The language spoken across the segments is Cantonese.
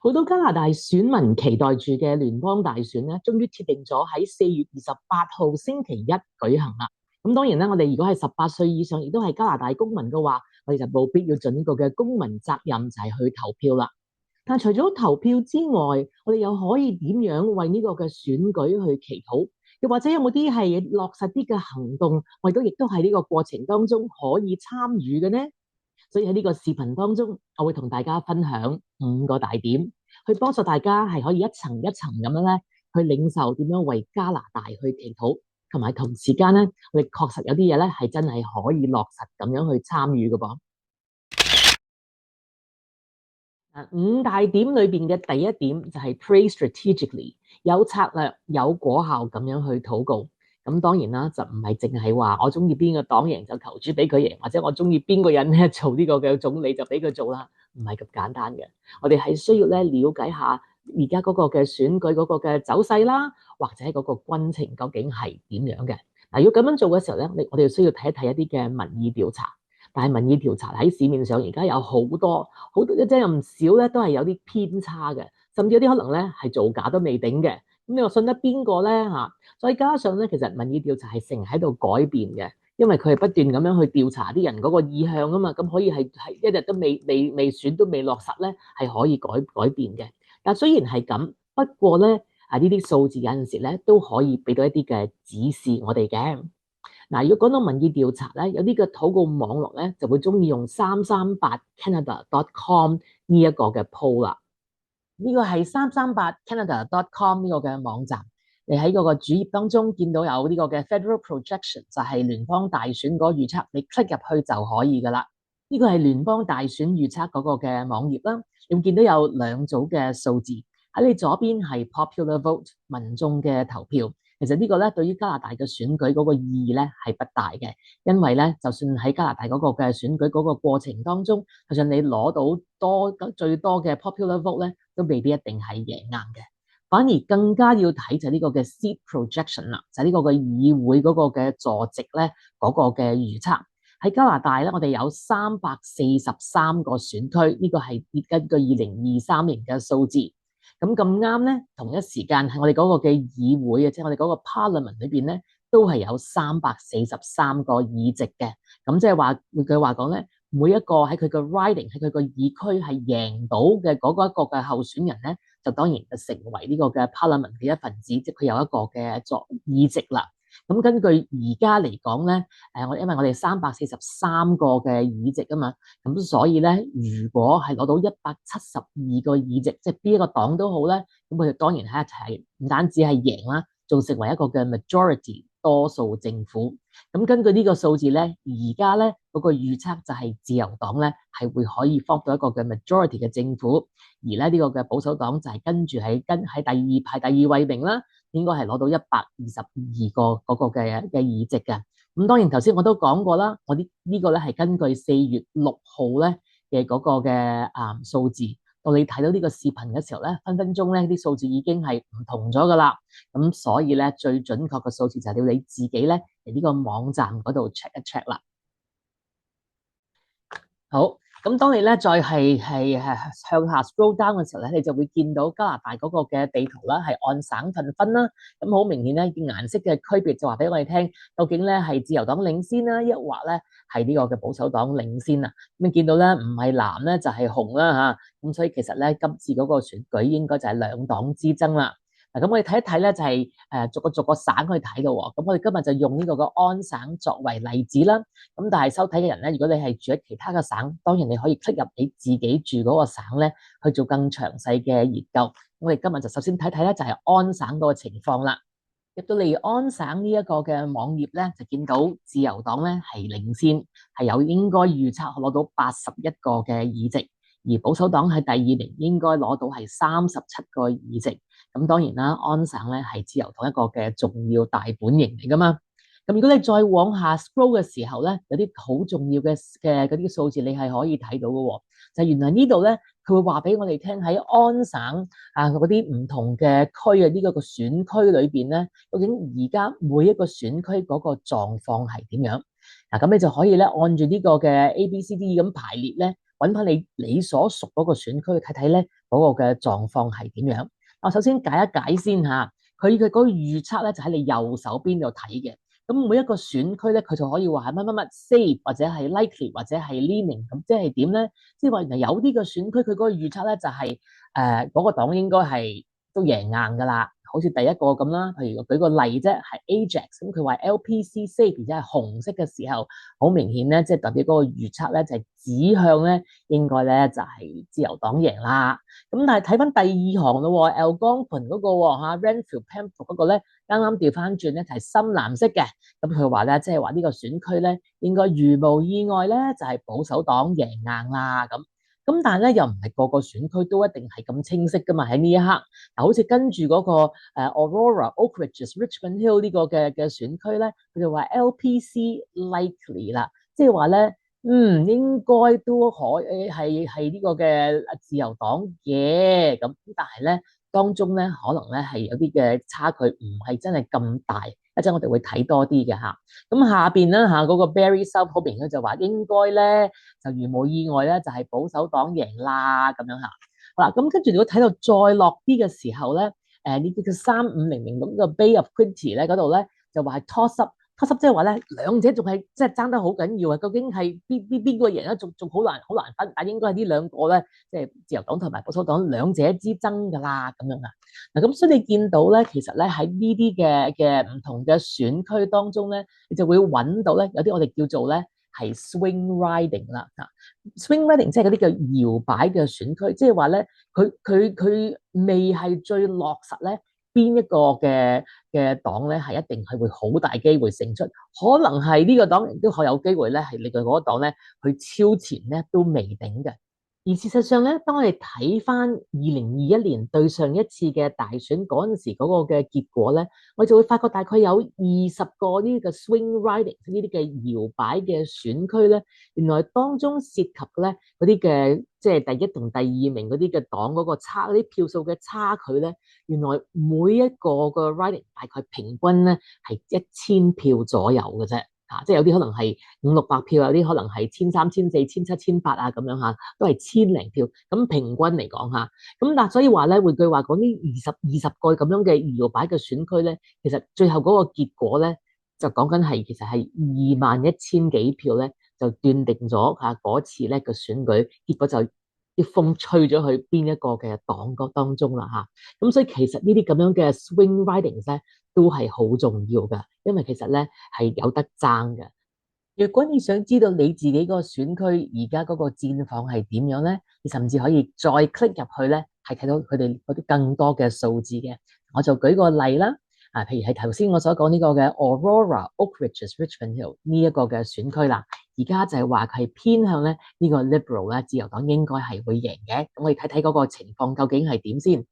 好多加拿大選民期待住嘅聯邦大選咧，終於設定咗喺4月28號星期一舉行啦。咁當然咧，我哋如果係18歲以上，亦都係加拿大公民嘅話，我哋就冇必要盡呢個嘅公民責任，就係去投票啦。但除咗投票之外，我哋又可以點樣為呢個嘅選舉去祈禱？又或者有冇啲係落實啲嘅行動，我哋亦都喺呢個過程當中可以參與嘅呢？所以喺呢個視頻當中，我會同大家分享5個大點，去幫助大家係可以一層一層咁樣咧，去領受點樣為加拿大去祈禱，同埋同時間咧，我哋確實有啲嘢咧係真係可以落實咁樣去參與嘅噃。5大點裏邊嘅第一點就係 pray strategically，有策略、有果效咁樣去禱告。咁當然啦，就唔係淨係話我中意邊個黨贏就求主俾佢贏，或者我中意邊個人咧做呢個嘅總理就俾佢做啦，唔係咁簡單嘅。我哋係需要咧了解下而家嗰個嘅選舉嗰個嘅走勢啦，或者嗰個軍情究竟係點樣嘅。嗱，要咁樣做嘅時候咧，我哋需要睇一睇一啲嘅民意調查。但係民意調查喺市面上而家有好多即係唔少咧，都係有啲偏差嘅，甚至有啲可能咧係造假都未定嘅。咁你話信得邊個咧嚇？再加上咧，其實民意調查係成日喺度改變嘅，因為佢係不斷咁樣去調查啲人嗰個意向啊嘛。咁可以係一日都未選都未落實咧，係可以改變嘅。但雖然係咁，不過咧呢啲數字有陣時咧都可以俾到一啲嘅指示我哋嘅。嗱，如果講到民意調查咧，有啲嘅禱告網絡咧就會中意用338canada.com 呢一個嘅 poll 啦。呢個係338canada.com 呢個嘅網站，你喺嗰個主頁當中見到有呢個嘅 Federal Projection，就係聯邦大選嗰個預測，你 click 入去就可以噶啦。呢個係聯邦大選預測嗰個嘅網頁啦，你會見到有2組嘅數字，喺你左邊係 popular vote 民眾嘅投票。其實呢個咧對於加拿大嘅選舉嗰個意義咧係不大嘅，因為咧就算喺加拿大嗰個嘅選舉嗰個過程當中，就算你攞到最多嘅 popular vote 咧，都未必一定係贏硬嘅。反而更加要睇就係呢個嘅 seat projection 啦，就係呢個嘅議會嗰個嘅坐席咧嗰個嘅預測。喺加拿大咧，我哋有343個選區，呢個係根據2023年嘅數字。咁啱咧，同一時間喺我哋嗰個嘅議會啊，即係我哋嗰個 Parliament 裏邊咧，都係有343個議席嘅。咁即係話換句話講咧，每一個喺佢個 riding 喺佢個議區係贏到嘅嗰一個嘅候選人咧，就當然就成為呢個嘅 Parliament 嘅一份子，即係佢有一個嘅議席啦。咁根據而家嚟講咧，因為我哋343個嘅議席啊嘛，咁所以咧，如果係攞到172個議席，即係邊一個黨都好咧，咁佢哋當然係一齊，唔單止係贏啦，仲成為一個嘅 majority 多數政府。咁根據呢個數字咧，而家咧嗰個預測就係自由黨咧係會可以 form 到一個嘅 majority 嘅政府，而咧呢個嘅保守黨就係跟住喺排第二位名啦。應該係攞到122個嗰個嘅議席嘅。咁當然頭先我都講過啦，我呢個咧係根據4月6號咧嘅嗰個嘅數字。到你睇到呢個視頻嘅時候咧，分分鐘咧啲數字已經係唔同咗噶啦。咁所以咧最準確嘅數字就係要你自己咧嚟呢個網站嗰度 check 一 check 啦。好。咁當你咧再係向下 scroll down 嘅時候咧，你就會見到加拿大嗰個嘅地圖啦，係按省份分啦。咁好明顯咧，顏色嘅區別就話俾我哋聽，究竟咧係自由黨領先啦，抑或咧係呢個嘅保守黨領先啊？咁你見到咧唔係藍咧就係紅啦嚇。咁所以其實咧今次嗰個選舉應該就係兩黨之爭啦。嗱，咁我哋睇一睇咧，就係逐個省去睇到喎。咁我哋今日就用呢個安省作為例子啦。咁但係收睇嘅人咧，如果你係住喺其他嘅省，當然你可以 click 入你自己住嗰個省咧，去做更詳細嘅研究。我哋今日就首先睇睇咧，就係安省嗰個情況啦。入到嚟安省呢一個嘅網頁咧，就見到自由黨咧係領先，係有應該預測攞到81個嘅議席，而保守黨喺第2名，應該攞到係37個議席。咁當然啦，安省咧係自由黨一個嘅重要大本營嚟噶嘛。咁如果你再往下 scroll 嘅時候咧，有啲好重要嘅嗰啲數字你係可以睇到嘅喎。就係原來呢度咧，佢會話俾我哋聽喺安省嗰啲唔同嘅區啊，呢個選區裏邊咧，究竟而家每一個選區嗰個狀況係點樣？嗱，咁你就可以咧按住呢個嘅 ABCD 咁排列咧，揾翻你所屬嗰個選區睇睇咧嗰個嘅狀況係點樣。我首先解一解先嚇，佢嘅嗰個預測咧就喺你右手邊度睇嘅。咁每一個選區咧，佢就可以話係乜乜乜 safe 或者係 likely 或者係 leaning，咁即係點咧？即係話原來有啲嘅選區佢嗰個預測咧就係嗰個黨應該係都贏硬㗎啦。好似第一個咁啦，譬如我舉個例啫，係 Ajax，咁佢話 LPC safe 而且係紅色嘅時候，好明顯咧，即係代表嗰個預測咧就係指向咧應該咧就係自由黨贏啦。咁但係睇翻第二行咯，Algonquin 嗰個嚇 Renfrew Pembroke 嗰個咧，啱啱調翻轉咧就係深藍色嘅。咁佢話咧，即係話呢個選區咧應該如無意外咧就係保守黨贏硬啦咁。咁但係咧又唔係個個選區都一定係咁清晰噶嘛，喺呢一刻嗱，好似跟住嗰個Aurora、Oak Ridges、Richmond Hill 呢個嘅選區咧，佢就話 LPC likely 啦，即係話咧，應該都可係呢個嘅自由黨嘅咁，但係咧當中咧可能咧係有啲嘅差距，唔係真係咁大。一陣我哋會睇多啲嘅嚇。咁下邊咧嚇嗰個 Barry South 嗰邊佢就話應該咧就如無意外咧就係保守黨贏啦咁樣嚇。好啦，咁跟住如果睇到再落啲嘅時候咧，呢啲嘅3500咁個 Bay of Quinte 咧嗰度咧就話係 toss up，即係話咧兩者仲係即係爭得好緊要啊！究竟係邊個贏咧？仲好難分，但應該係呢兩個咧，即係自由黨同埋保守黨兩者之爭㗎啦咁樣啊。嗱，咁所以你見到咧，其實咧喺呢啲嘅唔同嘅選區當中咧，你就會揾到咧有啲我哋叫做咧係 swing riding 啦。swing riding 即係嗰啲叫搖擺嘅選區，即係話咧佢未係最落實咧邊一個嘅黨咧係一定係會好大機會勝出，可能係呢個黨亦都好有機會咧係另外嗰個黨咧去超前咧都未定嘅。而事實上咧，當我哋睇翻2021年對上一次嘅大選嗰陣時嗰個嘅結果咧，我就會發覺大概有20個呢啲嘅 swing riding 呢啲嘅搖擺嘅選區咧，原來當中涉及咧嗰啲嘅即係第一同第二名嗰啲嘅黨嗰個差嗰啲票數嘅差距咧，原來每一個個 riding 大概平均咧係1000票左右嘅啫。即係有啲可能係500-600票，有啲可能係1300、1400、1700、1800啊咁樣嚇，都係千零票。咁平均嚟講嚇，咁嗱，所以話咧，換句話講，呢二十個咁樣嘅搖擺嘅選區咧，其實最後嗰個結果咧，就講緊係其實係21000幾票咧，就斷定咗嚇嗰次咧個選舉結果就啲風吹咗去邊一個嘅黨嗰當中啦嚇。咁所以其實呢啲咁樣嘅 swing ridings 咧，都係好重要㗎，因為其實咧係有得爭嘅。如果你想知道你自己個選區而家嗰個戰況係點樣咧，你甚至可以再 click 入去咧，係睇到佢哋嗰啲更多嘅數字嘅。我就舉個例啦，譬如係頭先我所講呢個嘅 Aurora、Oak Ridges、Richmond Hill 呢一個嘅選區啦，而家就係話佢係偏向咧呢個 Liberal 咧，自由黨應該係會贏嘅。咁我哋睇睇嗰個情況究竟係點先。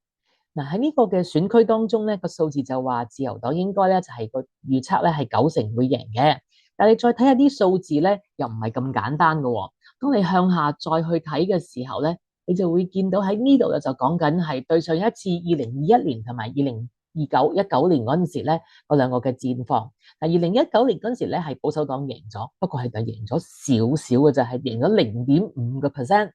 嗱，喺呢個嘅選區當中咧，個數字就話自由黨應該咧就係個預測咧係90%會贏嘅。但係你再睇下啲數字咧，又唔係咁簡單嘅喎。當你向下再去睇嘅時候咧，你就會見到喺呢度咧就講緊係對上一次2021年同埋2019年嗰陣時咧嗰兩個嘅戰況。嗱，2019年嗰陣時咧係保守黨贏咗，不過係就贏咗少少嘅啫，係贏咗0.5%。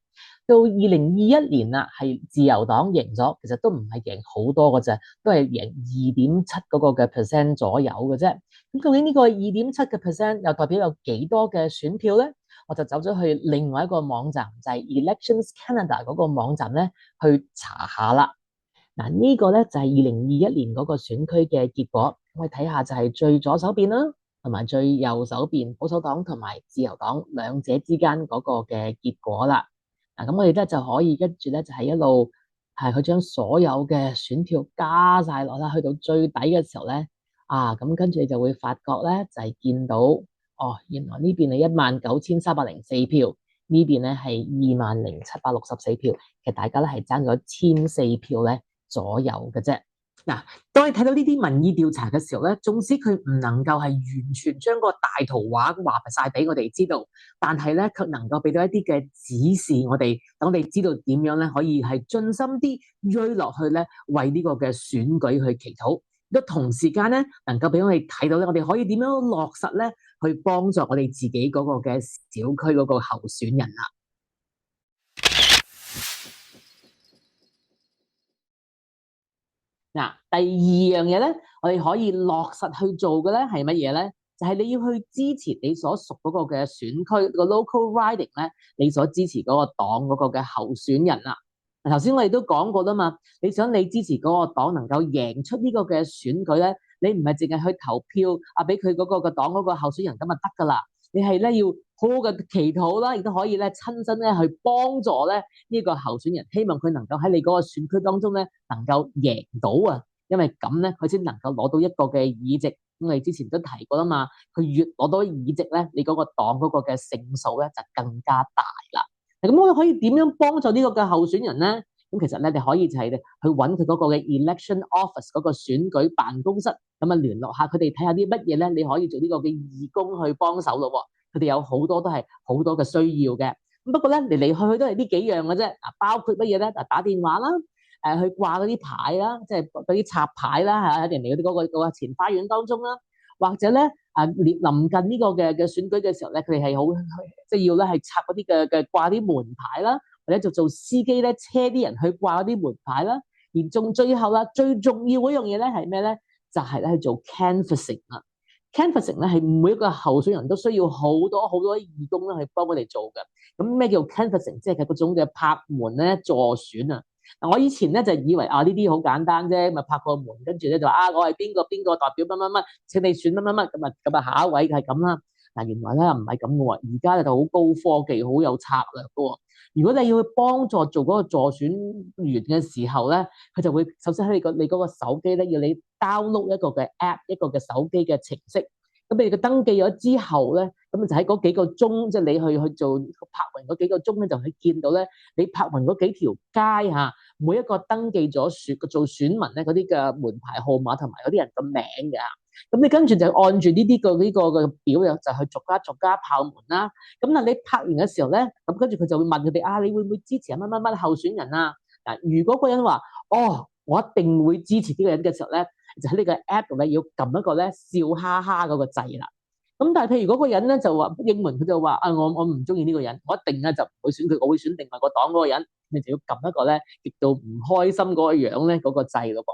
到2021年啦，係自由黨贏咗，其實都唔係贏好多嘅啫，都係贏2.7嗰個嘅 percent 左右嘅啫。咁究竟呢個2.7%又代表有幾多嘅選票咧？我就走咗去另外一個網站，就係 Elections Canada 嗰個網站咧，去查下啦。嗱，呢個咧就係2021年嗰個選區嘅結果，我哋睇下就係最左手邊啦，同埋最右手邊保守黨同埋自由黨兩者之間嗰個嘅結果啦。咁我哋咧就可以跟住咧就係一路係佢將所有嘅選票加晒落啦，去到最底嘅時候咧，咁跟住你就會發覺咧就係見到原來呢邊係19304票，呢邊咧係20764票，其實大家咧係爭咗1004票咧左右嘅啫。嗱，當你睇到呢啲民意調查嘅時候咧，縱使佢唔能夠係完全將個大圖畫話晒俾我哋知道，但係咧卻能夠俾到一啲嘅指示我哋，等我哋知道點樣咧可以係盡心啲追落去咧，為呢個嘅選舉去祈禱。都同時間咧，能夠俾我哋睇到咧，我哋可以點樣落實咧，去幫助我哋自己嗰個嘅小區嗰個候選人啦。嗱，第二樣嘢咧，我哋可以落實去做嘅咧係乜嘢咧？就係你要去支持你所屬嗰個嘅選區個 local riding 咧，你所支持嗰個黨嗰個嘅候選人啦。嗱，頭先我哋都講過啦嘛，你想你支持嗰個黨能夠贏出呢個嘅選舉咧，你唔係淨係去投票啊，俾佢嗰個嘅黨嗰個候選人咁就得噶啦。你係咧要好好嘅祈禱啦，亦都可以咧親身咧去幫助咧呢個候選人，希望佢能夠喺你嗰個選區當中咧能夠贏到啊，因為咁咧佢先能夠攞到一個嘅議席。咁我哋之前都提過啦嘛，佢越攞到議席咧，你嗰個黨嗰個嘅勝數咧就更加大啦。咁我可以點樣幫助呢個嘅候選人咧？咁其實咧，你可以就係去揾佢嗰個嘅 election office 嗰個選舉辦公室，咁啊聯絡下佢哋，睇下啲乜嘢咧，你可以做呢個嘅義工去幫手咯。佢哋有好多都係好多嘅需要嘅。咁不過咧嚟嚟去去都係呢幾樣嘅啫。嗱，包括乜嘢咧？打電話啦，去掛嗰啲牌啦，即係嗰啲插牌啦嚇，喺人哋嗰個前花園當中啦，或者咧臨近呢個嘅選舉嘅時候咧，佢哋係好即係要咧係插嗰啲嘅掛啲門牌啦。或者就做司機咧，車啲人去掛啲門牌啦。而最後啦，最重要嗰樣嘢咧係咩咧？就係咧去做 canvassing 啦。canvassing 咧係每一個候選人都需要好多好多義工咧去幫佢哋做嘅。咁咩叫 canvassing？即係嗰種嘅拍門咧助選啊。嗱，我以前咧就以為呢啲好簡單啫，咪拍個門，跟住咧就話我係邊個邊個代表乜乜乜，請你選乜乜乜，咁啊下一位係咁啦。嗱，原來咧唔係咁嘅喎，而家就好高科技，好有策略嘅喎。如果你要去幫助做嗰個助選員嘅時候咧，佢就會首先喺你嗰個手機咧，要你 download 一個嘅 app，一個嘅手機嘅程式。咁你個登記咗之後咧，咁就喺嗰幾個鐘，即係你去做拍勻嗰幾個鐘咧，就可以見到咧，你拍勻嗰幾條街嚇，每一個登記咗做選民咧嗰啲嘅門牌號碼同埋嗰啲人嘅名嘅。咁你跟住就按住呢個嘅表就去逐家逐家炮門啦。咁嗱，你拍完嘅時候咧，咁跟住佢就會問佢哋你會唔會支持乜乜乜候選人啊？嗱，如果個人話我一定會支持呢個人嘅時候咧，就喺呢個 app 度咧要撳一個咧笑哈哈嗰個掣啦。咁但係譬如嗰個人咧就話英文，佢就話我唔中意呢個人，我一定咧就唔會選佢，我會選另外個黨嗰個人。你就要撳一個咧極度唔開心嗰個樣咧嗰個掣咯噃。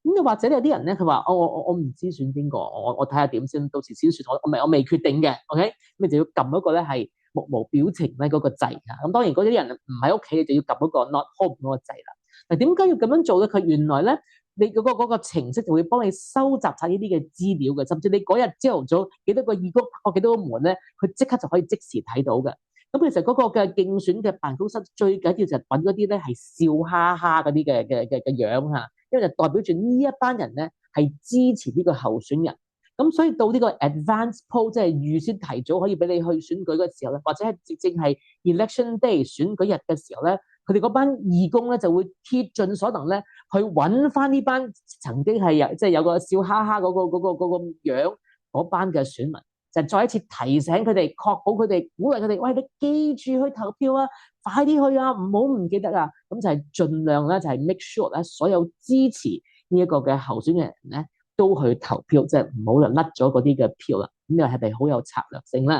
咁又或者有啲人咧，佢話我唔知選邊個，我睇下點先，到時先選。我未決定嘅，OK？咁你就要撳一個咧係目無表情咧嗰個掣嚇。咁當然嗰啲人唔喺屋企，你就要撳嗰個 not home 嗰個掣啦。嗱，點解要咁樣做咧？佢原來咧，你嗰個程式就會幫你收集晒呢啲嘅資料嘅，甚至你嗰日朝頭早幾多個義工拍過幾多個門咧，佢即刻就可以即時睇到嘅。咁其實嗰個嘅競選嘅辦公室最緊要就係揾嗰啲咧係笑哈哈嗰啲嘅樣嚇。因為就代表住呢一班人咧係支持呢個候選人，咁所以到呢個 advance poll 即係預先提早可以俾你去選舉嘅時候咧，或者係直正係 election day 選舉日嘅時候咧，佢哋嗰班義工咧就會竭盡所能咧去揾翻呢班曾經係有個笑哈哈嗰個樣嗰班嘅選民，就再一次提醒佢哋，確保佢哋，鼓勵佢哋，喂，你記住去投票啊！快啲去啊！唔好唔記得啊！咁就係盡量咧，就係 make sure 咧，所有支持呢一個嘅候選人咧，都去投票，即係唔好就甩咗嗰啲嘅票啦。咁又係咪好有策略性咧？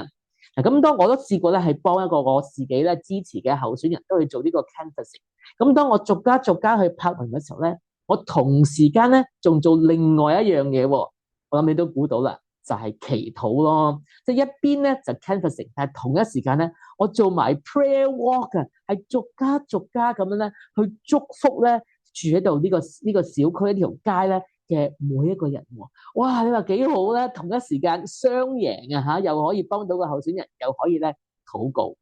嗱，咁當我都試過咧，係幫一個我自己咧支持嘅候選人都去做呢個 canvassing。咁當我逐家逐家去拍勻嘅時候咧，我同時間咧仲做另外一樣嘢喎。我諗你都估到啦。就係祈禱咯，即係一邊咧就 canvassing，但係同一時間咧，我做埋 prayer walk 啊，係逐家逐家咁樣咧去祝福咧住喺度呢個小區一條街咧嘅每一個人喎。哇！你話幾好咧？同一時間雙贏啊嚇，又可以幫到個候選人，又可以咧禱告。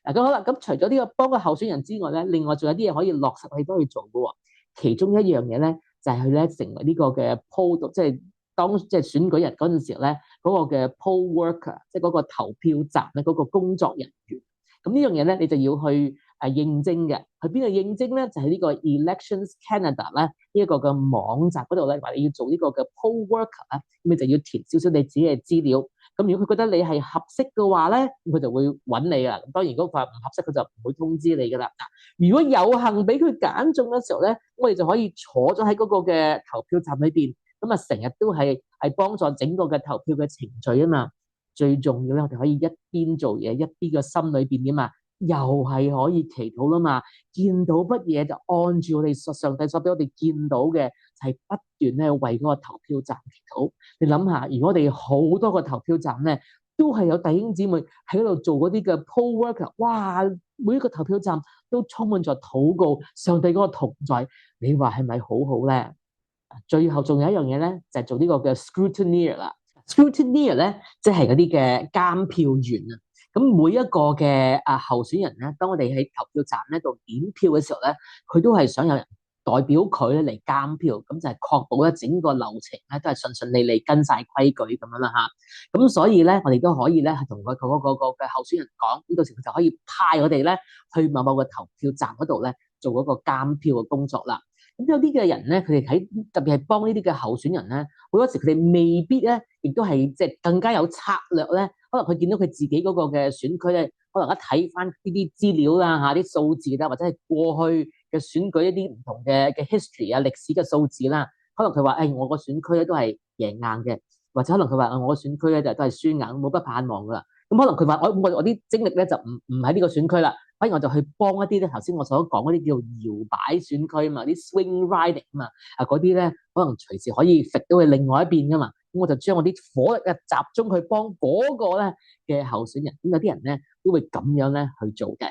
嗱，咁好啦，咁除咗呢個幫個候選人之外咧，另外仲有啲嘢可以落實去幫佢做嘅喎。其中一樣嘢咧就係佢咧成為呢個嘅 poll，即係選舉日嗰陣時候咧，嗰個嘅 poll worker，即係嗰個投票站咧嗰個工作人員。咁呢樣嘢咧，你就要去應徵嘅。去邊度應徵咧？就係呢個 Elections Canada 咧呢一個嘅網站嗰度咧，話你要做呢個嘅 poll worker 啊，咁你就要填少少你自己嘅資料。咁如果佢覺得你係合適嘅話咧，佢就會揾你啦。咁當然如果佢話唔合適，佢就唔會通知你噶啦。嗱，如果有幸俾佢揀中嘅時候咧，我哋就可以坐咗喺嗰個嘅投票站裏邊。咁啊，成日都係幫助整個嘅投票嘅程序啊嘛。最重要咧，我哋可以一邊做嘢，一邊個心裏邊點啊又係可以祈禱啦嘛。見到乜嘢就按住我哋上帝所俾我哋見到嘅，就係不斷咧為嗰個投票站祈禱。你諗下，如果我哋好多個投票站咧，都係有弟兄姊妹喺度做嗰啲嘅 poll worker，哇！每一個投票站都充滿咗禱告，上帝嗰個同在，你話係咪好好咧？最後仲有一樣嘢咧，就係做呢個嘅 scrutineer 啦。scrutineer 咧，即係嗰啲嘅監票員啊。咁每一個嘅候選人咧，當我哋喺投票站咧度點票嘅時候咧，佢都係想有人代表佢咧嚟監票，咁就係確保咧整個流程咧都係順順利利跟晒規矩咁樣啦嚇。咁所以咧，我哋都可以咧係同佢嗰個嘅候選人講，呢個時候就可以派我哋咧去某某個投票站嗰度咧做嗰個監票嘅工作啦。咁有啲嘅人咧，佢哋喺特別係幫呢啲嘅候選人咧，好多時佢哋未必咧，亦都係即係更加有策略咧。可能佢見到佢自己嗰個嘅選區咧，可能一睇翻呢啲資料啦嚇，啲數字啦，或者係過去嘅選舉一啲唔同嘅 history 啊歷史嘅數字啦，可能佢話誒我個選區咧都係贏硬嘅，或者可能佢話我個選區咧就都係輸硬，冇乜盼望噶啦。咁可能佢話我啲精力咧就唔喺呢個選區啦。反而我就去幫一啲咧，頭先我所講嗰啲叫搖擺選區啊嘛，啲 swing riding 啊嘛，嗰啲咧可能隨時可以揈到去另外一邊噶嘛，咁我就將我啲火力集中去幫嗰個咧嘅候選人，咁有啲人咧都會咁樣咧去做嘅。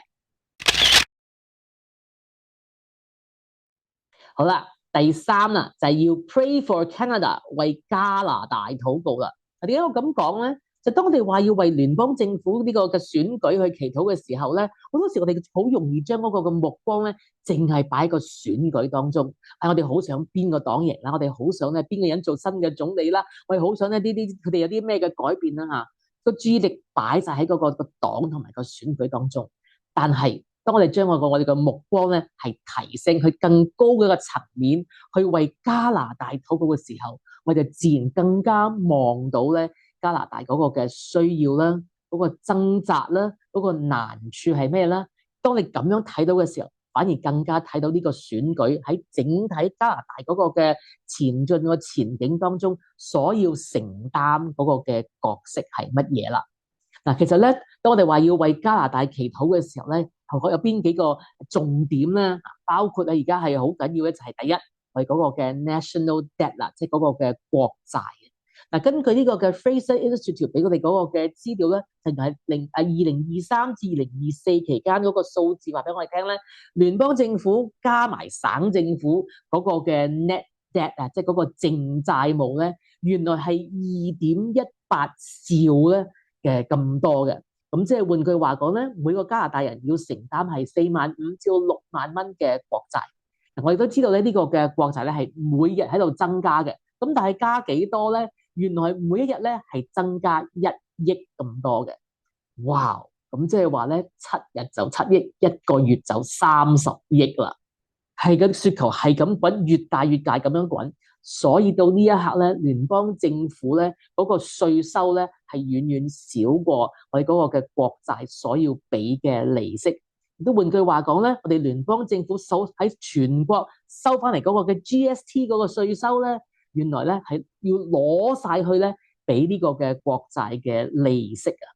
好啦，第三啦就係要 pray for Canada， 為加拿大禱告啦。點解我咁講咧？就當我哋話要為聯邦政府呢個嘅選舉去祈禱嘅時候咧，好多時我哋好容易將嗰個嘅目光咧，淨係擺喺個選舉當中。我哋好想邊個黨贏啦，我哋好想咧邊個人做新嘅總理啦，我哋好想咧呢啲佢哋有啲咩嘅改變啦嚇。個注意力擺晒喺嗰個黨同埋個選舉當中，但係當我哋將我哋嘅目光咧係提升去更高嘅一個層面，去為加拿大禱告嘅時候，我哋自然更加望到咧。加拿大嗰個嘅需要啦，嗰個掙扎啦，嗰個難處係咩啦？當你咁樣睇到嘅時候，反而更加睇到呢個選舉喺整體加拿大嗰個嘅前進個前景當中，所要承擔嗰個嘅角色係乜嘢啦？嗱，其實咧，當我哋話要為加拿大祈禱嘅時候咧，有邊幾個重點咧？包括而家係好緊要嘅就係第一，係嗰個嘅 national debt 啦，即係嗰個嘅國債。根據呢個嘅 Fraser Institute 俾我哋嗰個嘅資料咧，就係2023至2024期間嗰個數字話俾我哋聽咧，聯邦政府加埋省政府嗰個嘅 net debt 啊，即係嗰個淨債務咧，原來係2.18兆咧嘅咁多嘅。咁即係換句話講咧，每個加拿大人要承擔係45000至6萬蚊嘅國債。我哋都知道咧，呢個嘅國債咧係每日喺度增加嘅。咁但係加幾多咧？原來每一日咧係增加1億咁多嘅，哇！咁即係話咧，7日就7億，一個月就30億啦，係咁雪球係咁滾，越大越大咁樣滾。所以到呢一刻咧，聯邦政府咧嗰個稅收咧係遠遠少過我哋嗰個嘅國債所要俾嘅利息。亦都換句話講咧，我哋聯邦政府喺全國收翻嚟嗰個嘅 GST 嗰個稅收咧。原來咧係要攞晒去咧，俾呢個嘅國債嘅利息啊！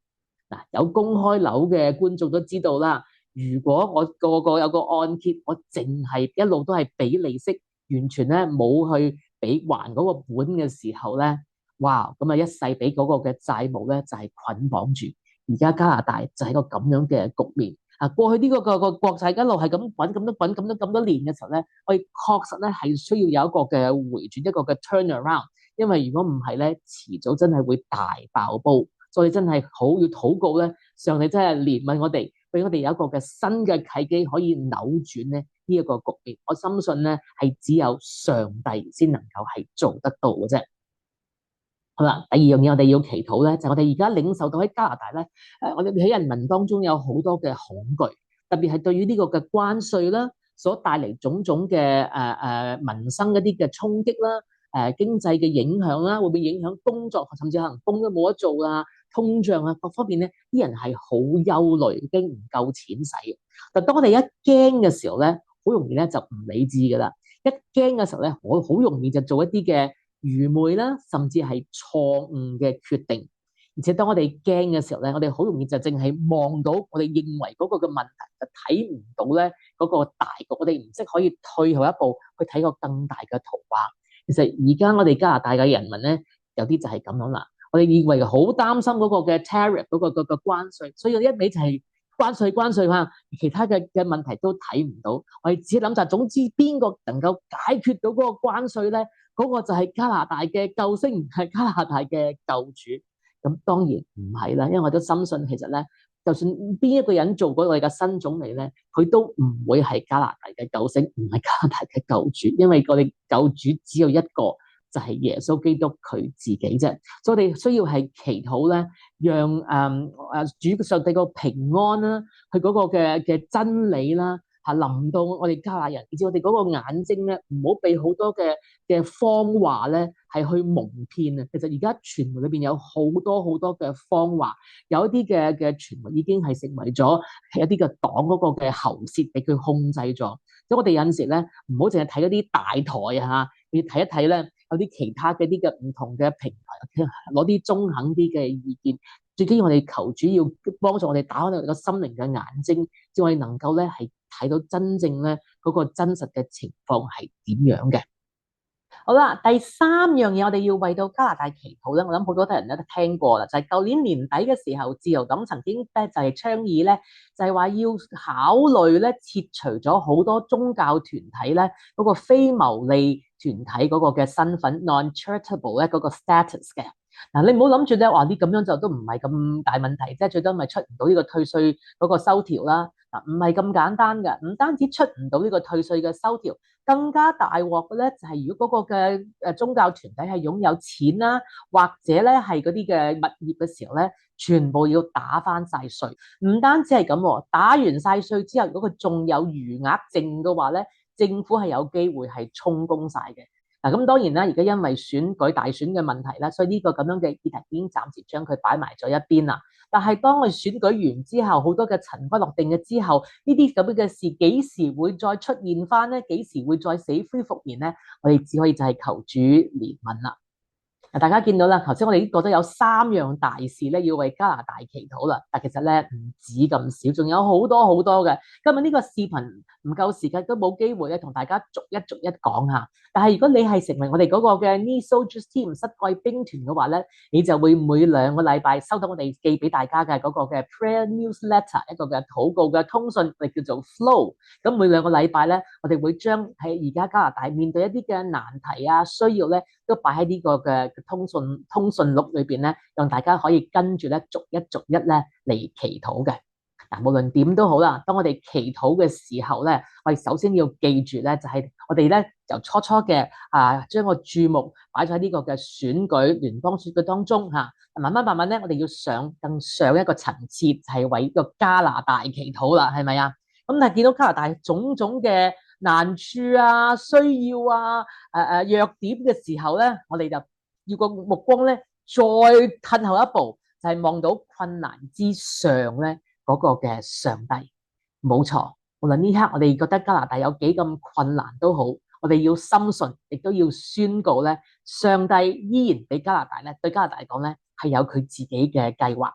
嗱，有公開樓嘅觀眾都知道啦。如果我個個有個按揭，我淨係一路都係俾利息，完全咧冇去俾還嗰個本嘅時候咧，哇！咁啊一世俾嗰個嘅債務咧就係捆綁住。而家加拿大就係個咁樣嘅局面。過去呢個國債一路係咁滾咁多年嘅時候咧，我哋確實咧係需要有一個嘅回轉，一個嘅 turnaround，因為如果唔係咧，遲早真係會大爆煲。所以真係好要禱告咧，上帝真係憐憫我哋，俾我哋有一個嘅新嘅契機，可以扭轉咧呢一個局面。我深信咧係只有上帝先能夠係做得到嘅啫。好啦，第二樣嘢我哋要祈禱咧，就係我哋而家領受到喺加拿大咧，我哋喺人民當中有好多嘅恐懼，特別係對於呢個嘅關稅啦，所帶嚟種種嘅民生一啲嘅衝擊啦，經濟嘅影響啦，會唔會影響工作，甚至可能工都冇得做啦，通脹啊各方面咧，啲人係好憂慮，已經唔夠錢使。但當我哋一驚嘅時候咧，好容易咧就唔理智噶啦，一驚嘅時候咧，我好容易就做一啲嘅愚昧啦，甚至係錯誤嘅決定。而且當我哋驚嘅時候咧，我哋好容易就淨係望到我哋認為嗰個嘅問題，就睇唔到咧嗰個大局。我哋唔識可以退後一步去睇個更大嘅圖畫。其實而家我哋加拿大嘅人民咧，有啲就係咁樣啦。我哋以為好擔心嗰個嘅 tariff 嗰個關稅，所以一味就係關稅嘛，其他嘅問題都睇唔到。我哋只諗就係總之邊個能夠解決到嗰個關稅咧，嗰個就係加拿大嘅救星，唔係加拿大嘅救主。咁當然唔係啦，因為我都深信其實咧，就算邊一個人做過我哋嘅新總理咧，佢都唔會係加拿大嘅救星，唔係加拿大嘅救主，因為我哋救主只有一個，就係耶穌基督佢自己啫。所以我哋需要係祈禱咧，讓主上帝個平安啦，佢嗰個嘅真理啦，臨到我哋加拿大人，以至我哋嗰個眼睛咧，唔好被好多嘅謊話咧係去蒙騙啊！其實而家傳媒裏邊有好多好多嘅謊話，有一啲嘅傳媒已經係成為咗一啲嘅黨嗰個嘅喉舌，俾佢控制咗。所以我哋有陣時咧，唔好淨係睇嗰啲大台啊，要睇一睇咧，有啲其他嘅啲嘅唔同嘅平台，攞啲中肯啲嘅意見。最緊要我哋求主要幫助我哋打開我哋個心靈嘅眼睛，至我哋能夠咧係睇到真正咧嗰個真實嘅情況係點樣嘅。好啦，第三樣嘢我哋要為到加拿大祈禱咧，我諗好多人都聽過啦，就係舊年年底嘅時候，自由黨曾經咧就係倡議咧，就係話要考慮咧撤除咗好多宗教團體咧嗰個非牟利團體嗰個嘅身份 non-charitable 咧嗰個 status 嘅。嗱，你唔好諗住咧話啲咁樣就都唔係咁大問題，即係最多咪出唔到呢個退稅嗰個收條啦。嗱，唔係咁簡單嘅，唔單止出唔到呢個退稅嘅收條，更加大鑊嘅咧就係如果嗰個嘅宗教團體係擁有錢啦，或者咧係嗰啲嘅物業嘅時候咧，全部要打翻晒稅。唔單止係咁，打完晒稅之後，如果佢仲有餘額剩嘅話咧，政府係有機會係充公晒嘅。嗱，咁當然啦，而家因為選舉大選嘅問題啦，所以呢個咁樣嘅議題已經暫時將佢擺埋咗一邊啦。但係當我哋選舉完之後，好多嘅塵埃落定嘅之後，呢啲咁樣嘅事幾時會再出現翻咧？幾時會再死灰復燃咧？我哋只可以就係求主憐憫啦。大家見到啦，頭先我哋已經覺得有3樣大事咧，要為加拿大祈禱啦。但其實咧唔止咁少，仲有好多好多嘅。今日呢個視頻唔夠時間，都冇機會咧同大家逐一講下。但係如果你係成為我哋嗰個嘅 Knee Soldiers Team 膝蓋兵團嘅話咧，你就會每2個禮拜收到我哋寄俾大家嘅嗰個嘅 Prayer Newsletter， 一個嘅禱告嘅通訊，我哋叫做 Flow。咁每2個禮拜咧，我哋會將喺而家加拿大面對一啲嘅難題啊、需要咧，都擺喺呢個嘅通訊錄裏邊咧，讓大家可以跟住咧逐一咧嚟祈禱嘅。嗱，無論點都好啦，當我哋祈禱嘅時候咧，我哋首先要記住咧，就係我哋咧由初嘅將個注目擺咗喺呢個嘅選舉聯邦選舉當中嚇，慢慢咧，我哋要更上一個層次，就係為呢個加拿大祈禱啦，係咪啊？咁但係見到加拿大種種嘅難處啊、需要啊、弱點嘅時候咧，我哋就要個目光咧再褪後一步，就係望到困難之上咧嗰個嘅上帝。冇錯，無論呢刻我哋覺得加拿大有幾咁困難都好，我哋要深信，亦都要宣告咧，上帝依然俾加拿大咧，對加拿大嚟講咧係有佢自己嘅計劃。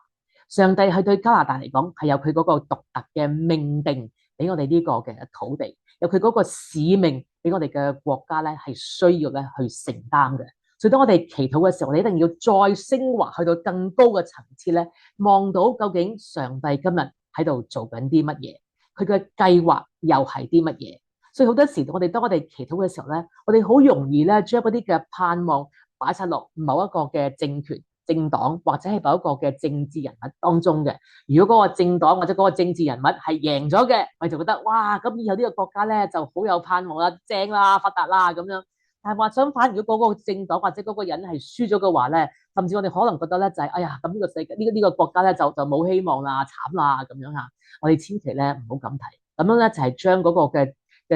上帝係對加拿大嚟講係有佢嗰個獨特嘅命定俾我哋呢個嘅土地，有佢嗰個使命俾我哋嘅國家咧係需要咧去承擔嘅。所以當我哋祈禱嘅時候，我哋一定要再升華去到更高嘅層次咧，望到究竟上帝今日喺度做緊啲乜嘢，佢嘅計劃又係啲乜嘢。所以好多時當我哋祈禱嘅時候咧，我哋好容易咧將嗰啲嘅盼望擺晒落某一個嘅政權、政黨或者係某一個嘅政治人物當中嘅。如果嗰個政黨或者嗰個政治人物係贏咗嘅，我就覺得哇，咁以後呢個國家咧就好有盼望啦，正啦，發達啦咁樣。但係話相反，如果嗰個政黨或者嗰個人係輸咗嘅話咧，甚至我哋可能覺得咧就係哎呀，咁呢個世界呢個國家咧就冇希望啦，慘啦咁樣嚇。我哋千祈咧唔好咁睇，咁樣咧就係將嗰個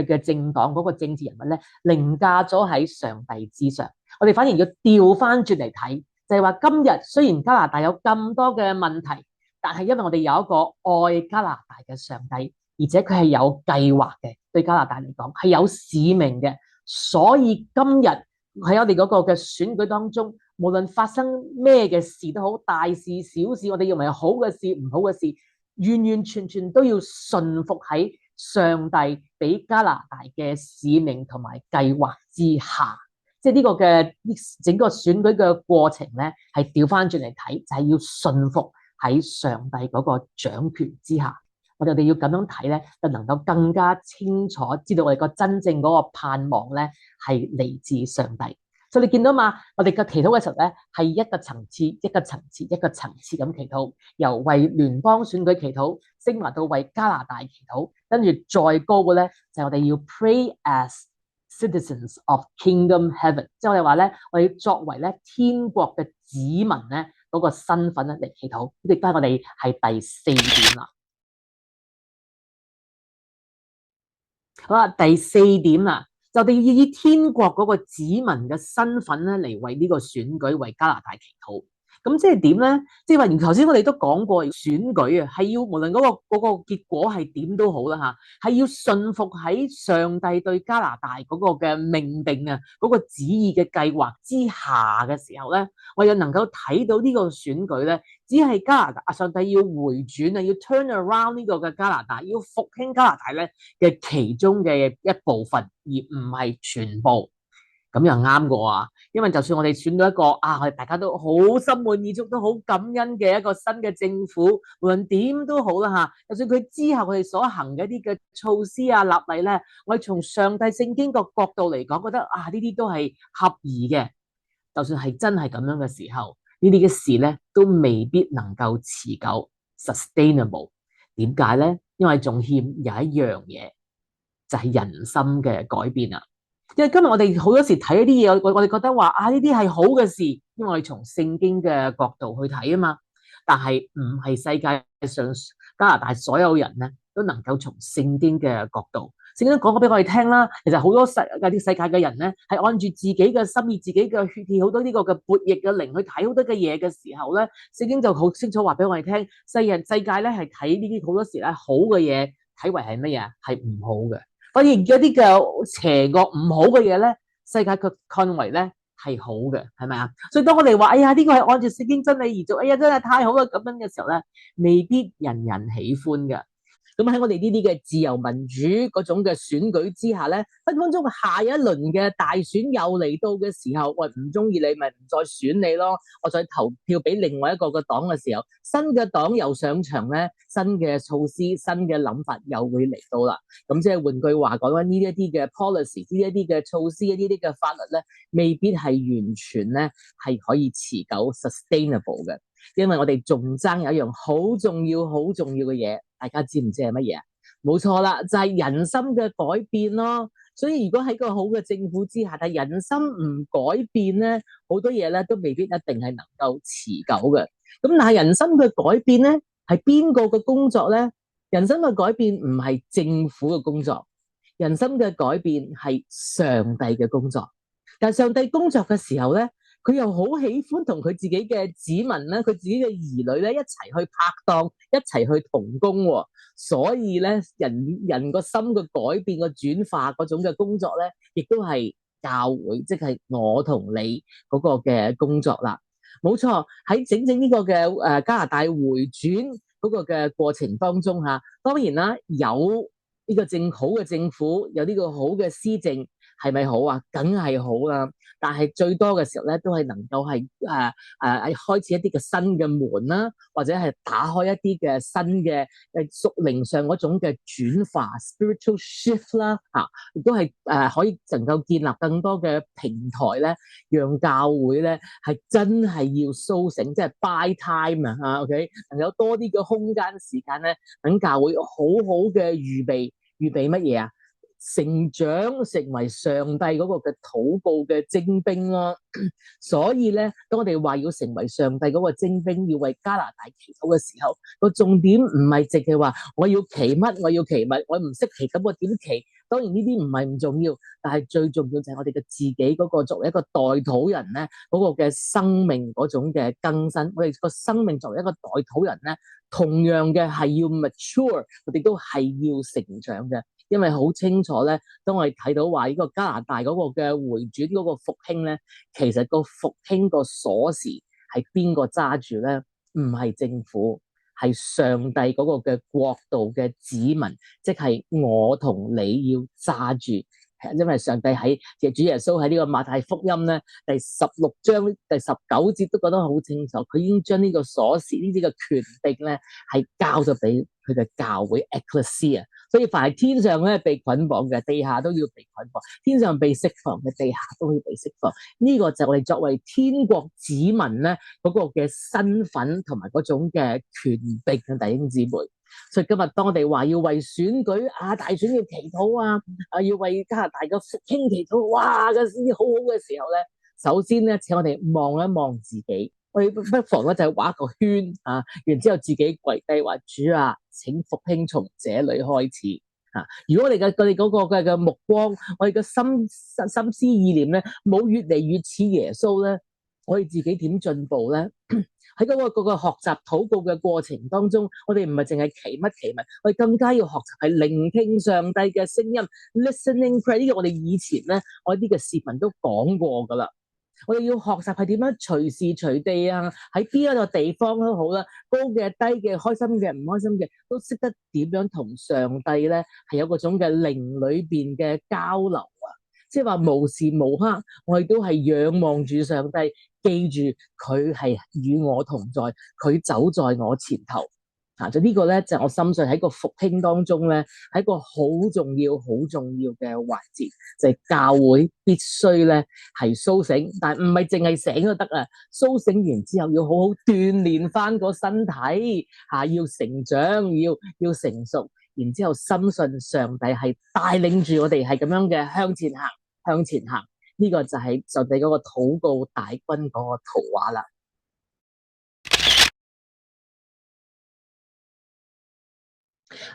嘅政黨嗰個政治人物咧凌駕咗喺上帝之上。我哋反而要調翻轉嚟睇，就係話今日雖然加拿大有咁多嘅問題，但係因為我哋有一個愛加拿大嘅上帝，而且佢係有計劃嘅，對加拿大嚟講係有使命嘅。所以今日喺我哋嗰個嘅選舉當中，無論發生咩嘅事都好，大事小事，我哋認為好嘅事、唔好嘅事，完完全全都要順服喺上帝俾加拿大嘅使命同埋計劃之下。即係呢個嘅整個選舉嘅過程咧，係調翻轉嚟睇，就係要順服喺上帝嗰個掌權之下。我哋要咁樣睇咧，就能夠更加清楚知道我哋個真正嗰個盼望咧，係嚟自上帝。所以你見到嘛，我哋嘅祈禱嘅時候咧，係一個層次一個層次一個層次咁祈禱，由為聯邦選舉祈禱升華到為加拿大祈禱，跟住再高嘅咧就係我哋要 pray as citizens of Kingdom Heaven， 即係我哋話咧，我哋作為咧天國嘅子民咧嗰個身份咧嚟祈禱，亦都係我哋係第四點啦。好啦，第四點啦，就我哋要以天國嗰個子民嘅身份咧嚟為呢個選舉為加拿大祈禱。咁即係點咧？即係話，頭先我哋都講過，選舉啊係要無論嗰個結果係點都好啦嚇，係要順服喺上帝對加拿大嗰個嘅命定啊，嗰個旨意嘅計劃之下嘅時候咧，我又能夠睇到呢個選舉咧，只係加拿大上帝要回轉啊，要 turn around 呢個嘅加拿大，要復興加拿大咧嘅其中嘅一部分，而唔係全部。咁又啱嘅喎，因為就算我哋選到一個我哋大家都好心滿意足，都好感恩嘅一個新嘅政府，無論點都好啦嚇。就算佢之後佢哋所行嘅一啲嘅措施啊、立例咧，我哋從上帝聖經個角度嚟講，覺得呢啲都係合宜嘅。就算係真係咁樣嘅時候，呢啲嘅事咧都未必能夠持久 sustainable。點解咧？因為仲欠有一樣嘢，就係人心嘅改變啊！因為今日我哋好多時睇一啲嘢，我哋覺得話呢啲係好嘅事，因為我哋從聖經嘅角度去睇啊嘛。但係唔係世界上加拿大所有人咧都能夠從聖經嘅角度，聖經講過俾我哋聽啦。其實好多啲世界嘅人咧係按住自己嘅心意、自己嘅血氣，好多呢個嘅悖逆嘅靈去睇好多嘅嘢嘅時候咧，聖經就好清楚話俾我哋聽，世界咧係睇呢啲好多時咧好嘅嘢睇為係乜嘢？係唔好嘅。反而而家啲嘅邪惡唔好嘅嘢咧，世界卻看為咧係好嘅，係咪啊？所以當我哋話呢個係按照聖經真理而做，真係太好啦咁樣嘅時候咧，未必人人喜歡嘅。咁喺我哋呢啲嘅自由民主嗰種嘅選舉之下咧，分分鐘下一輪嘅大選又嚟到嘅時候，我唔中意你咪唔再選你咯，我再投票俾另外一個嘅黨嘅時候，新嘅黨又上場咧，新嘅措施、新嘅諗法又會嚟到啦。咁即係換句話講，呢一啲嘅 policy、呢一啲嘅措施、呢啲嘅法律咧，未必係完全咧係可以持久 sustainable 嘅。因為我哋仲爭有一樣好重要、好重要嘅嘢，大家知唔知係乜嘢啊？冇錯啦，就係人心嘅改變咯。所以如果喺個好嘅政府之下，但係人心唔改變咧，好多嘢咧都未必一定係能夠持久嘅。咁但係人心嘅改變咧，係邊個嘅工作咧？人心嘅改變唔係政府嘅工作，人心嘅改變係上帝嘅工作。但係上帝工作嘅時候咧，佢又好喜歡同佢自己嘅子民咧，佢自己嘅兒女咧一齊去拍檔，一齊去同工喎。所以咧，人個心嘅改變、個轉化嗰種嘅工作咧，亦都係教會，即係我同你嗰個嘅工作啦。冇錯，喺整整呢個嘅加拿大回轉嗰個嘅過程當中嚇，當然啦，有呢個好嘅政府，有呢個好嘅施政，係咪好啊？梗係好啦。但係最多嘅時候咧，都係能夠係開始一啲嘅新嘅門啦，或者係打開一啲嘅新嘅屬靈上嗰種嘅轉化 spiritual shift 啦，亦都係可以能夠建立更多嘅平台咧，讓教會咧係真係要甦醒，即係 buy time 啊，OK， 能有多啲嘅空間時間咧，等教會好好嘅預備乜嘢啊？成長成為上帝嗰個嘅禱告嘅精兵咯。所以咧，當我哋話要成為上帝嗰個精兵，要為加拿大祈禱嘅時候，個重點唔係淨係話我要祈乜，我要祈乜，我唔識祈咁我點祈？當然呢啲唔係唔重要，但係最重要就係我哋嘅自己嗰個作為一個代禱人咧，嗰個嘅生命嗰種嘅更新，我哋個生命作為一個代禱人咧，同樣嘅係要 mature，我哋都係要成長嘅。因為好清楚咧，當我哋睇到話呢個加拿大嗰個嘅回轉嗰個復興咧，其實個復興個鎖匙係邊個揸住咧？唔係政府，係上帝嗰個嘅國度嘅子民，即係我同你要揸住。因為上帝喺主耶穌喺呢個馬太福音咧第16章第19節都覺得好清楚，佢已經將呢個鎖匙呢啲嘅權柄咧係交咗俾佢嘅教會 Ecclesia，所以凡係天上咧被捆綁嘅，地下都要被捆綁；天上被釋放嘅，地下都要被釋放。呢個就係我哋作為天國子民咧嗰個嘅身份同埋嗰種嘅權柄嘅弟兄姊妹。所以今日當我哋話要為選舉大選要祈禱要為加拿大嘅復興祈禱，哇嘅先至好好嘅時候咧，首先咧請我哋望一望自己，我哋不妨咧就畫一個圈然之後自己跪低話主啊，請復興從這裏開始如果我哋嗰個嘅目光，我哋嘅心思意念咧冇越嚟越似耶穌咧，我哋自己點進步咧？喺嗰個學習禱告嘅過程當中，我哋唔係淨係祈乜祈物，我哋更加要學習係聆聽上帝嘅聲音 ，listening prayer。呢個我哋以前咧，我啲嘅視頻都講過噶啦。我哋要學習係點樣隨時隨地喺邊一個地方都好啦，高嘅、低嘅、開心嘅、唔開心嘅，都識得點樣同上帝咧係有嗰種嘅靈裏邊嘅交流即係話無時無刻，我哋都係仰望住上帝，記住佢係與我同在，佢走在我前頭。就呢個咧，就我深信喺個復興當中咧，係一個好重要、好重要嘅環節，就係教會必須咧係甦醒，但唔係淨係醒就得甦醒完之後要好好鍛鍊翻個身體要成長，要成熟。然之後深信上帝係帶領住我哋係咁樣嘅向前行，呢個就係上帝嗰個禱告大軍嗰個圖畫啦。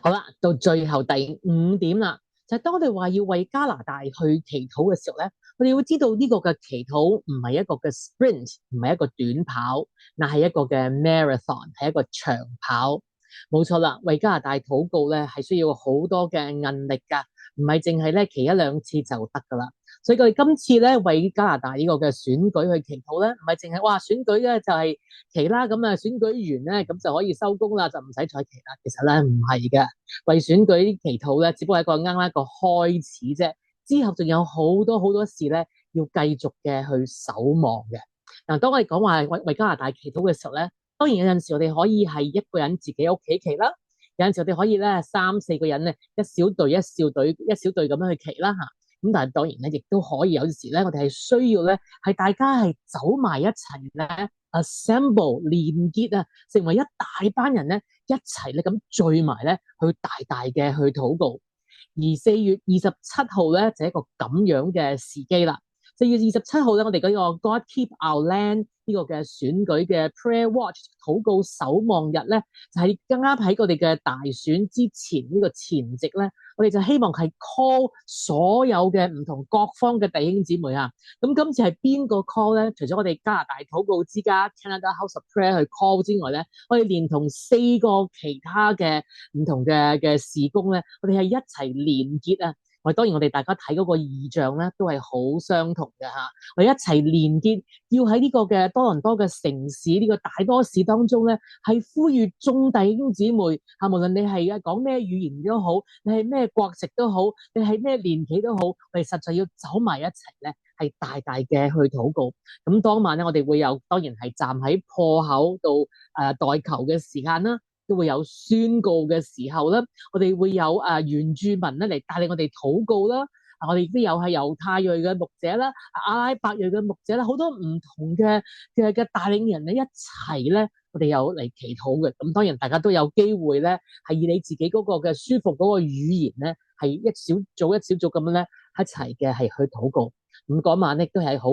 好啦，到最後第5點啦，就係當我哋話要為加拿大去祈禱嘅時候咧，我哋要知道呢個嘅祈禱唔係一個嘅 sprint， 唔係一個短跑，但係一個嘅 marathon， 係一個長跑。冇錯啦，為加拿大禱告咧係需要好多嘅韌力噶，唔係淨係咧祈1、2次就得噶啦。所以佢哋今次咧為加拿大呢個嘅選舉去祈禱咧，唔係淨係哇選舉咧就係祈啦，咁選舉完咧咁就可以收工啦，就唔使再祈啦。其實咧唔係嘅，為選舉祈禱咧，只不過係一個啱一個開始啫。之後仲有好多好多事咧要繼續嘅去守望嘅。嗱，當我哋講話為加拿大祈禱嘅時候咧，當然有陣時我哋可以係一個人自己屋企祈啦，有陣時我哋可以咧3、4個人咧一小隊咁樣去祈啦咁但係當然咧，亦都可以有時咧，我哋係需要咧係大家係走埋一齊咧 assemble 連結成為一大班人咧一齊咧咁聚埋咧去大大嘅去禱告。而4月27號咧就係一個咁樣嘅時機啦。4月27號咧，我哋嗰個 God Keep Our Land 呢個嘅選舉嘅 Prayer Watch 禱告守望日咧，就係啱啱喺我哋嘅大選之前呢個前夕咧，我哋就希望係 call 所有嘅唔同各方嘅弟兄姊妹咁今次係邊個 call 咧？除咗我哋加拿大禱告之家 Canada House of Prayer 去 call 之外咧，我哋連同4個其他嘅唔同嘅事工咧，我哋係一齊連結當然我哋大家睇嗰個異象咧，都係好相同嘅我哋一齊連結，要喺呢個嘅多倫多嘅城市呢個大多市當中咧，係呼籲眾弟兄姊妹無論你係講咩語言都好，你係咩國籍都好，你係咩年紀都好，我哋實在要走埋一齊咧，係大大嘅去禱告。咁當晚咧，我哋會有當然係站喺破口度代求嘅時間啦。都會有宣告嘅時候啦，我哋會有原住民咧嚟帶領我哋禱告啦，我哋亦都有係猶太裔嘅牧者啦，阿拉伯裔嘅牧者啦，好多唔同嘅帶領人咧一齊咧，我哋有嚟祈禱嘅。咁當然大家都有機會咧，係以你自己嗰個嘅舒服嗰個語言咧，係一小組咁樣咧一齊嘅係去禱告。咁嗰晚咧都係好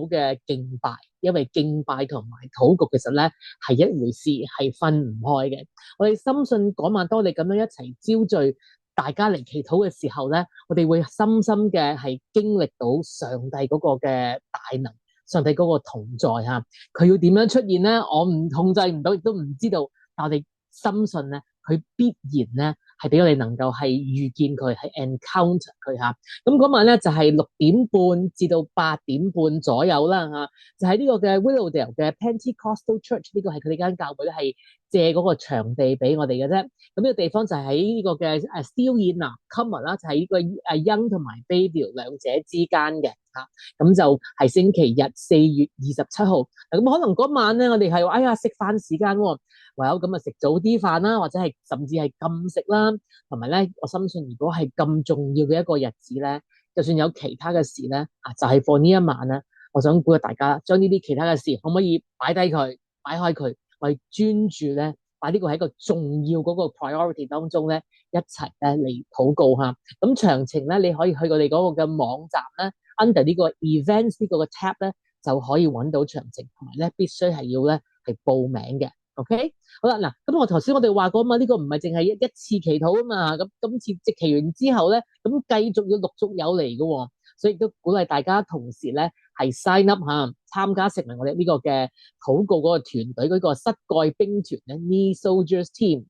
嘅敬拜，因為敬拜同埋禱告其實咧係一回事，係分唔開嘅。我哋深信嗰晚當我哋咁樣一齊招聚大家嚟祈禱嘅時候咧，我哋會深深嘅係經歷到上帝嗰個嘅大能，上帝嗰個同在佢要點樣出現咧？我控制唔到，亦都唔知道。但我哋深信咧，佢必然咧係俾我哋能夠係遇見佢，係 encounter 佢嚇。咁嗰晚咧就係6點半至到8點半左右啦嚇，就喺呢個嘅 Willowdale 嘅 Pentecostal Church，呢個係佢哋間教會咧係借嗰個場地俾我哋嘅啫。咁呢個地方就係喺呢個嘅Steele Inn Common 啦，就係呢個Young 同埋 Bayview 兩者之間嘅嚇。咁就係星期日4月27號。咁可能嗰晚咧，我哋係話哎呀食飯時間喎，唯有咁啊食早啲飯啦，或者係甚至係禁食啦。同埋咧，我深信如果係咁重要嘅一個日子咧，就算有其他嘅事咧，就係放呢一晚咧，我想鼓勵大家將呢啲其他嘅事可唔可以擺低佢，擺開佢，我哋專注咧，把呢個喺一個重要嗰個 priority 當中咧，一齊咧嚟禱告嚇。咁詳情咧，你可以去我哋嗰個嘅網站咧，under 呢個 events 呢個嘅 tab 咧，就可以揾到詳情，同埋咧必須係要咧係報名嘅。OK，好啦，嗱，咁我頭先我哋話過嘛，呢個唔係淨係一次祈禱啊嘛，咁今次即祈完之後咧，咁繼續要陸續有嚟嘅喎，所以亦都鼓勵大家同時咧係 sign up 嚇，參加成為我哋呢個嘅禱告嗰個團隊嗰個膝蓋兵團咧 Knee Soldiers Team，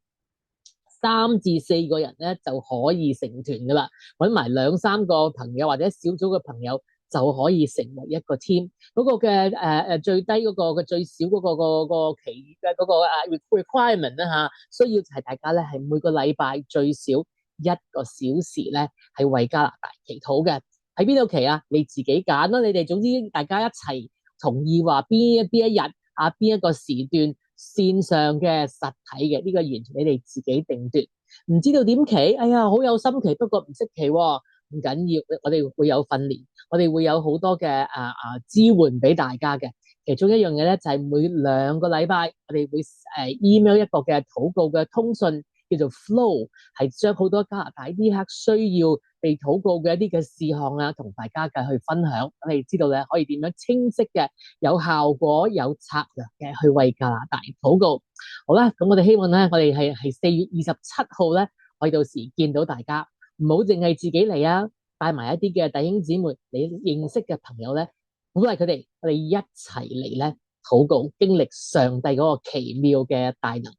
3至4個人咧就可以成團噶啦，揾埋2-3個朋友或者小組嘅朋友，就可以成為一個 team。嗰個嘅最低嗰個嘅最少嗰個期嘅嗰個requirement 咧嚇，需要就係大家咧係每個禮拜最少1個小時咧係為加拿大祈禱嘅。喺邊度祈啊？你自己揀啦。你哋總之大家一齊同意話邊一日啊，邊一個時段線上嘅實體嘅，呢個完全你哋自己定奪。唔知道點祈？哎呀，好有心祈，不過唔識祈喎。唔緊要，我哋會有訓練，我哋會有好多嘅支援俾大家嘅。其中一樣嘢咧就係每2個禮拜，我哋會email 一個嘅禱告嘅通訊，叫做 Flow， 係將好多加拿大呢刻需要被禱告嘅一啲嘅事項啊，同大家嘅去分享。我哋知道咧可以點樣清晰嘅、有效果、有策略嘅去為加拿大禱告。好啦，咁我哋希望咧，我哋係4月27號咧，可以到時見到大家。唔好淨係自己嚟啊，帶埋一啲嘅弟兄姊妹，你認識嘅朋友咧，鼓勵佢哋，我哋一齊嚟咧禱告，經歷上帝嗰個奇妙嘅大能。